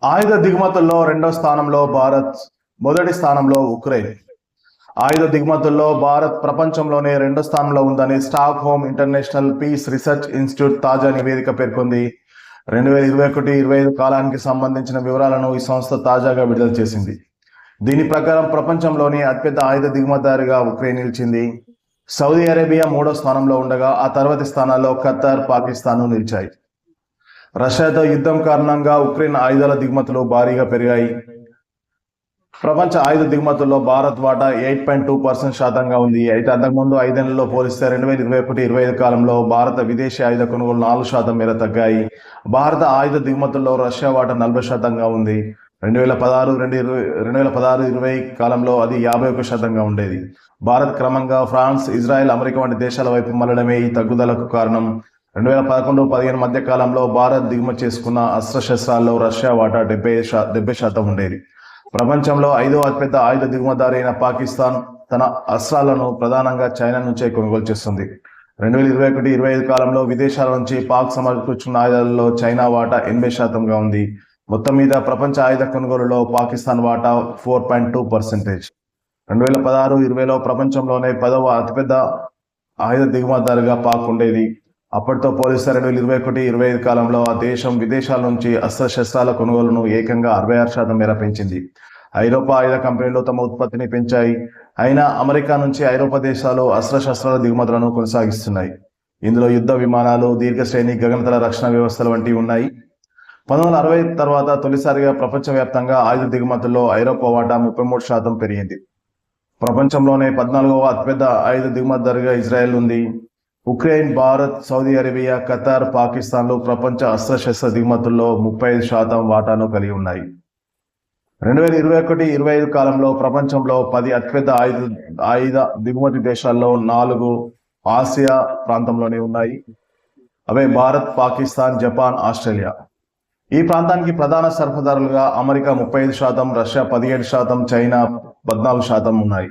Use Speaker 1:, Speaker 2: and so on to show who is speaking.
Speaker 1: ఆయుధ దిగుమతుల్లో రెండో స్థానంలో భారత్, మొదటి స్థానంలో ఉక్రెయిన్. ఆయుధ దిగుమతుల్లో భారత్ ప్రపంచంలోనే రెండో స్థానంలో ఉందని Stockholm International Peace Research Institute తాజా నివేదిక పేర్కొంది. 2021-25 కాలానికి సంబంధించిన వివరాలను ఈ సంస్థ తాజాగా విడుదల చేసింది. దీని ప్రకారం ప్రపంచంలోని అతిపెద్ద ఆయుధ దిగుమతిదారుగా ఉక్రెయిన్ నిలిచింది. సౌదీ అరేబియా మూడో స్థానంలో ఉండగా ఆ తర్వాతి స్థానాల్లో ఖతార్, పాకిస్తాన్ నిలిచాయి. రష్యాతో యుద్ధం కారణంగా ఉక్రెయిన్ ఆయుధాల దిగుమతులు భారీగా పెరిగాయి. ప్రపంచ ఆయుధ దిగుమతుల్లో భారత్ వాటా 8.2% ఉంది. అయితే అంతకుముందు 5 నెలల్లో పోలిస్తే 2021-25 కాలంలో భారత విదేశీ ఆయుధ కొనుగోలు 4% మేర తగ్గాయి. భారత ఆయుధ దిగుమతుల్లో రష్యా వాటా 40% ఉంది. 2016-20 కాలంలో అది 51% ఉండేది. భారత్ క్రమంగా ఫ్రాన్స్, ఇజ్రాయెల్, అమెరికా వంటి దేశాల వైపు మళ్లడమే ఈ తగ్గుదలకు కారణం. 2011-15 మధ్య కాలంలో భారత్ దిగుమతి చేసుకున్న అస్త్రశస్త్రాల్లో రష్యా వాటా 70% ఉండేది. ప్రపంచంలో 5వ అతిపెద్ద ఆయుధ దిగుమతిదారు అయిన పాకిస్తాన్ తన అస్త్రాలను ప్రధానంగా చైనా నుంచే కొనుగోలు చేస్తుంది. 2021-25 కాలంలో విదేశాల నుంచి పాక్ సమకూర్చున్న ఆయుధాలలో చైనా వాటా 80% ఉంది. మొత్తం మీద ప్రపంచ ఆయుధ కొనుగోలులో పాకిస్తాన్ వాటా 4.2%. 2016-20లో ప్రపంచంలోనే 10వ అతిపెద్ద ఆయుధ దిగుమతిదారుగా పాక్ ఉండేది. అప్పటితో పోలిస్తే 2021-25 కాలంలో ఆ దేశం విదేశాల నుంచి అస్త్రశస్త్రాల కొనుగోలును ఏకంగా 66% మేర పెంచింది. ఐరోపా ఆయుధ కంపెనీలు తమ ఉత్పత్తిని పెంచాయి. అయినా అమెరికా నుంచి ఐరోపా దేశాలు అస్త్రశస్త్రాల దిగుమతులను కొనసాగిస్తున్నాయి. ఇందులో యుద్ధ విమానాలు, దీర్ఘశ్రేణి గగనతల రక్షణ వ్యవస్థలు వంటివి ఉన్నాయి. 1960 తర్వాత తొలిసారిగా ప్రపంచవ్యాప్తంగా ఆయుధ దిగుమతుల్లో ఐరోపా వాటా 33% పెరిగింది. ప్రపంచంలోనే 14వ అతిపెద్ద ఆయుధ దిగుమతిదారుగా ఇజ్రాయెల్ ఉంది. Ukraine, Bharat, Saudi Arabia, Qatar, పాకిస్తాన్లు ప్రపంచ అస్త్రశస్త్ర దిగుమతుల్లో 35% వాటాను కలిగి ఉన్నాయి. 2021-25 కాలంలో ప్రపంచంలో 10 అతిపెద్ద ఆయుధ దిగుమతి దేశాల్లో 4 ఆసియా ప్రాంతంలోనే ఉన్నాయి. అవే భారత్, పాకిస్తాన్, జపాన్, ఆస్ట్రేలియా. ఈ ప్రాంతానికి ప్రధాన సరఫరాదారులుగా అమెరికా 35%, రష్యా 17%, చైనా 14% ఉన్నాయి.